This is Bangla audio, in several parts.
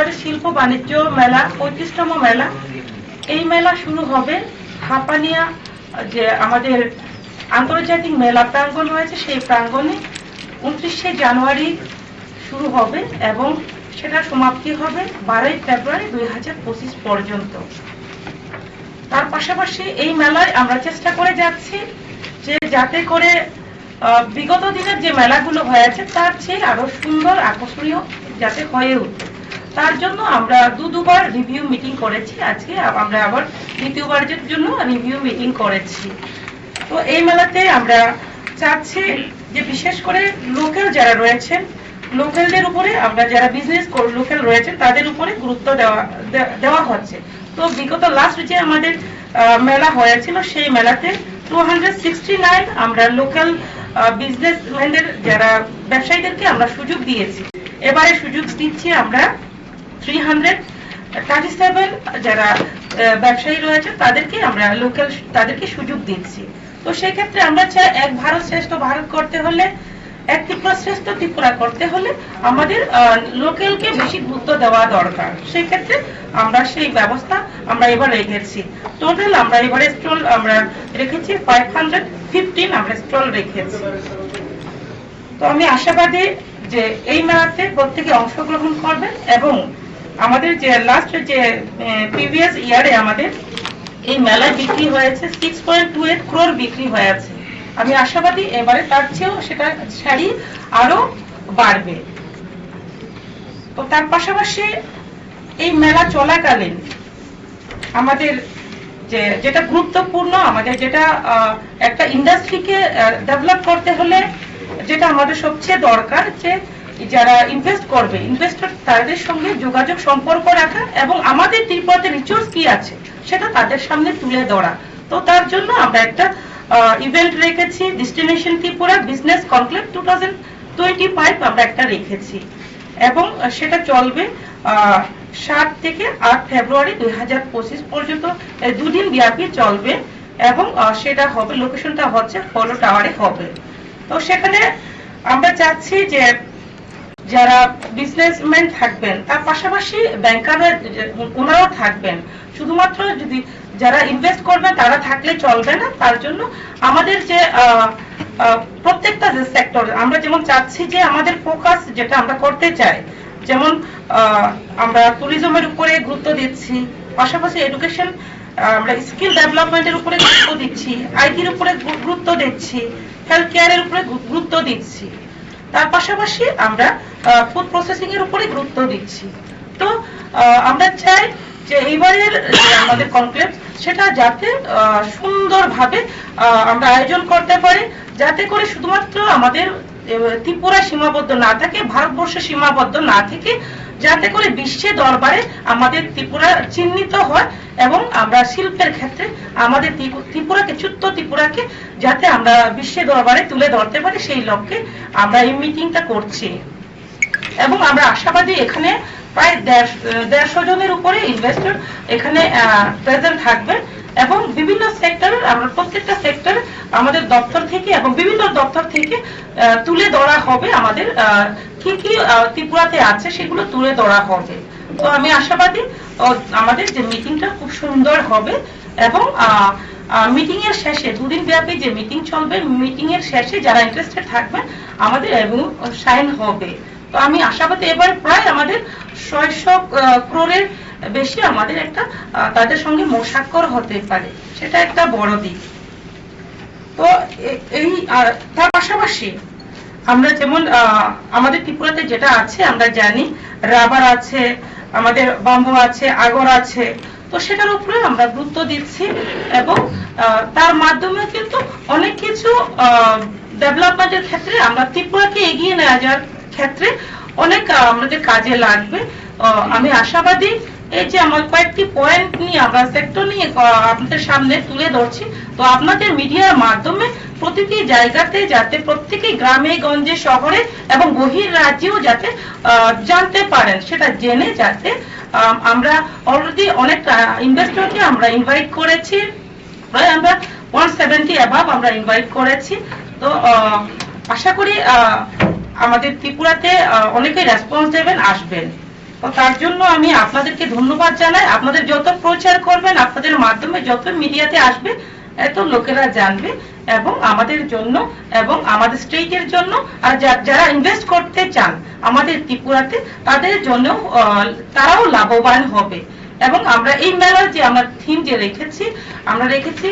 আমাদের শিল্প বাণিজ্য মেলা 35তম মেলা। এই মেলা শুরু হবে হাপানিয়া যে আমাদের আন্তর্জাতিক মেলা প্রাঙ্গণ রয়েছে সেই প্রাঙ্গণে 29শে জানুয়ারি শুরু হবে এবং সেটা সমাপ্তি হবে 12ই ফেব্রুয়ারি 2025 পর্যন্ত। তার পাশাপাশি এই মেলায় আমরা চেষ্টা করে যাচ্ছি যে যাতে করে বিগত দিনের যে মেলাগুলো হয়েছে তার চেয়ে আরো সুন্দর আকর্ষণীয় যাতে হয়ে উঠে, তার জন্য আমরা দুবার রিভিউ মিটিং করেছি। আজকে আমরা আবার দ্বিতীয়বারের জন্য রিভিউ মিটিং করেছি। তো এই মেলাতে আমরা চাচ্ছি যে বিশেষ করে লোকাল যারা রয়েছেন, লোকালদের উপরে আমরা যারা বিজনেস লোকাল রয়েছেন তাদের উপরে গুরুত্ব দেওয়া হচ্ছে। তো বিগত লাস্ট যে আমাদের মেলা হয়েছিল সেই মেলাতে 269 আমরা লোকাল বিজনেসম্যানদের যারা ব্যবসায়ীদেরকে আমরা সুযোগ দিয়েছি। এবারে সুযোগ দিচ্ছি আমরা 337 যারা ব্যবসায়ী রয়েছে তাদেরকে আমরা লোকাল তাদেরকে সুযোগ দিচ্ছি। তো সেই ক্ষেত্রে আমরা চাই এক ভারত শ্রেষ্ঠ ভারত করতে হলে, এক ত্রিপুরা শ্রেষ্ঠ ত্রিপুরা করতে হলে আমাদের লোকালকে বেশি গুরুত্ব দেওয়া দরকার। সেই ক্ষেত্রে আমরা সেই ব্যবস্থা আমরা এবার রেখেছি। টোটাল আমরা এবারে স্টল আমরা রেখেছি 515 আমরা স্টল রেখেছি। তো আমি আশাবাদী যে এই মেলাতে প্রত্যেকে অংশগ্রহণ করবেন এবং আমাদের যে লাস্ট যে প্রিভিয়াস ইয়ারে আমাদের এই মেলায় বিক্রি হয়েছে 6.28 crore বিক্রি হয়েছে। আমি আশাবাদী এবারে তার চেয়েও সেটা ছাড়ি আরো বাড়বে। তো তার পাশাপাশি এই মেলা চলাকালীন আমাদের যেটা গুরুত্বপূর্ণ, আমাদের যেটা একটা ইন্ডাস্ট্রিকে ডেভেলপ করতে হলে যেটা আমাদের সবচেয়ে দরকার যে যারা ইনভেস্ট করবে ইনভেস্টর তাদের সঙ্গে যোগাযোগ সম্পর্ক রাখা এবং আমাদের ত্রিপুরাতে রিসোর্স কি আছে সেটা তাদের সামনে তুলে ধরা। তো তার জন্য আমরা একটা ইভেন্ট রেখেছি, ডেস্টিনেশন ত্রিপুরা বিজনেস কনক্লেভ 2025 আমরা একটা রেখেছি এবং সেটা চলবে 7 থেকে 8 ফেব্রুয়ারি 2025 পর্যন্ত, দুদিন ব্যাপী চলবে এবং সেটা হবে লোকেশনটা হচ্ছে ফলো টাওয়ারে হবে। তো সেখানে আমরা চাচ্ছি যে যারা বিজনেসম্যান থাকবেন তার পাশাপাশি ব্যাংকাররা ওনারাও থাকবেন। শুধুমাত্র যদি যারা ইনভেস্ট করবেন তারা থাকলে চলবে না, তার জন্য আমাদের যে প্রত্যেকটা যে সেক্টর আমরা যেমন চাচ্ছি যে আমাদের ফোকাস যেটা আমরা করতে চাই, যেমন আমরা ট্যুরিজমের উপরে গুরুত্ব দিচ্ছি, পাশাপাশি এডুকেশন আমরা স্কিল ডেভেলপমেন্টের উপরে গুরুত্ব দিচ্ছি, আইটির উপরে গুরুত্ব দিচ্ছি, হেলথ কেয়ারের উপরে গুরুত্ব দিচ্ছি, তার পাশাপাশি আমরা ফুড প্রসেসিং এর উপরে গুরুত্ব দিচ্ছি। তো আমরা চাই যে এইবারের আমাদের কনক্লেভ সেটা যাতে সুন্দরভাবে আমরা আয়োজন করতে পারি, যাতে করে শুধুমাত্র আমাদের ত্রিপুরা সীমাবদ্ধ না থাকে, ভারতবর্ষে সীমাবদ্ধ না থেকে যাতে করে বিশ্বের দরবারে আমাদের ত্রিপুরা চিহ্নিত হয় এবং আমরা শিল্পের ক্ষেত্রে আমাদের ত্রিপুরাকে ছোট্ট ত্রিপুরাকে যাতে আমরা বিশ্বের দরবারে তুলে ধরতে পারি, সেই লক্ষ্যে আমরা এই মিটিংটা করছি। এবং আমরা আশাবাদী এখানে প্রায় 150 জনের উপরে ইনভেস্টর এখানে প্রেজেন্ট থাকবে এবং বিভিন্ন সেক্টরের আমরা প্রত্যেকটা সেক্টর আমাদের দপ্তর থেকে এবং বিভিন্ন দপ্তর থেকে তুলে ধরা হবে, আমাদের কি কি ত্রিপুরাতে আছে সেগুলো তুলে ধরা হবে। তো আমি আশাবাদী আমাদের যে মিটিংটা খুব সুন্দর হবে এবং মিটিং এর শেষে দুদিন ব্যাপী যে মিটিং চলবে, মিটিং এর শেষে যারা ইন্টারেস্টেড থাকবেন আমাদের এবং সাইন হবে। তো আমি আশাবাদী এবার প্রায় আমাদের 600 crore বেশি আমাদের একটা তাদের সঙ্গে মোসাক্ষর হতে পারে, সেটা একটা বড় দিক। তো এই তার পাশাপাশি আমরা যেমন আমাদের ত্রিপুরাতে যেটা আছে আমরা জানি রাবার আছে, আমাদের বাম্বু আছে, আগর আছে, তো সেটার উপরে আমরা গুরুত্ব দিচ্ছি এবং তার মাধ্যমে কিন্তু অনেক কিছু ডেভেলপমেন্টের ক্ষেত্রে আমরা ত্রিপুরাকে এগিয়ে নেওয়া যাওয়ার ক্ষেত্রে অনেক আমাদের কাজে লাগবে। আমি আশাবাদী এই যে আমার কয়েকটি পয়েন্ট নিয়ে আমরা সেক্টর নিয়ে আপনাদের সামনে তুলে ধরছি, তো আপনাদের মিডিয়ার মাধ্যমে প্রতিটি জায়গাতে যাতে প্রত্যেকটি গ্রামে গঞ্জে শহরে এবং বহির রাজ্যেও যাতে জানতে পারেন, সেটা জেনে যাতে আমরা অলরেডি অনেক ইনভেস্টরকে আমরা ইনভাইট করেছি, প্রায় আমরা 170 অ্যাবাভ আমরা ইনভাইট করেছি। তো আশা করি আমাদের ত্রিপুরাতে অনেকেই রেসপন্স দেবেন, আসবেন। তো তার জন্য আমি আপনাদেরকে ধন্যবাদ জানাই। আপনাদের যত প্রচার করবেন, আপনাদের মাধ্যমে যত মিডিয়াতে আসবে, এত লোকেরা জানবে এবং আমাদের জন্য এবং আমাদের স্টেটের জন্য, আর যারা ইনভেস্ট করতে চান আমাদের ত্রিপুরাতে, তাদের জন্য তারাও লাভবান হবে। এবং আমরা এই মেলার যে আমরা থিম যে রেখেছি, আমরা রেখেছি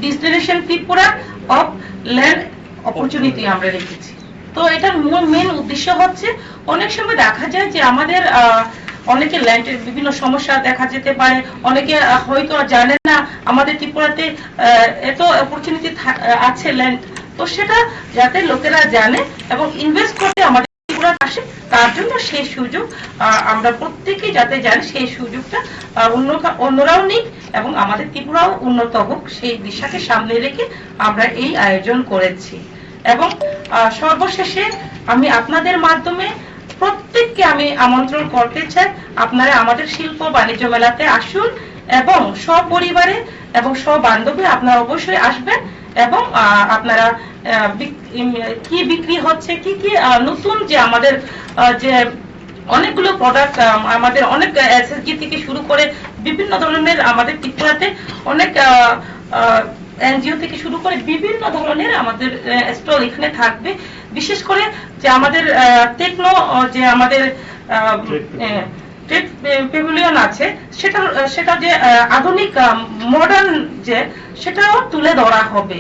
destination Tripura of land opportunity আমরা রেখেছি। তো এটার মেন উদ্দেশ্য হচ্ছে, অনেক সময় দেখা যায় যে আমাদের অনেকে ল্যান্ডের বিভিন্ন সমস্যা দেখা যেতে পারে, অনেকে হয়তো জানে না আমাদের ত্রিপুরাতে এত অপরচুনিটি আছে ল্যান্ড। তো সেটা যাতে লোকেরা জানে এবং ইনভেস্ট করতে আমাদের ত্রিপুরা আসে, তার জন্য সেই সুযোগ আমরা প্রত্যেকেই যাতে জানি, সেই সুযোগটা অন্যরাও নিক এবং আমাদের ত্রিপুরাও উন্নত হোক, সেই দিশাকে সামনে রেখে আমরা এই আয়োজন করেছি। এবং সর্বশেষে আমি আপনাদের মাধ্যমে প্রত্যেককে আমি আমন্ত্রণ করতে চাই, আপনারা আমাদের শিল্প বাণিজ্য মেলাতে আসুন এবং সপরিবারে এবং সবান্ধবে আপনারা অবশ্যই আসবেন। এবং আপনারা কি বিক্রি হচ্ছে, কি কি নতুন যে আমাদের যে অনেকগুলো প্রোডাক্ট, আমাদের অনেক এসএসজি থেকে শুরু করে বিভিন্ন ধরনের আমাদের ত্রিপুরাতে অনেক এনজিও থেকে শুরু করে বিভিন্ন ধরনের আমাদের স্টল এখানে থাকবে। বিশেষ করে যে আমাদের টেকনো যে আমাদের ট্রেড প্যাভিলিয়ন আছে, সেটা যে আধুনিক মডার্ন যে, সেটাও তুলে ধরা হবে।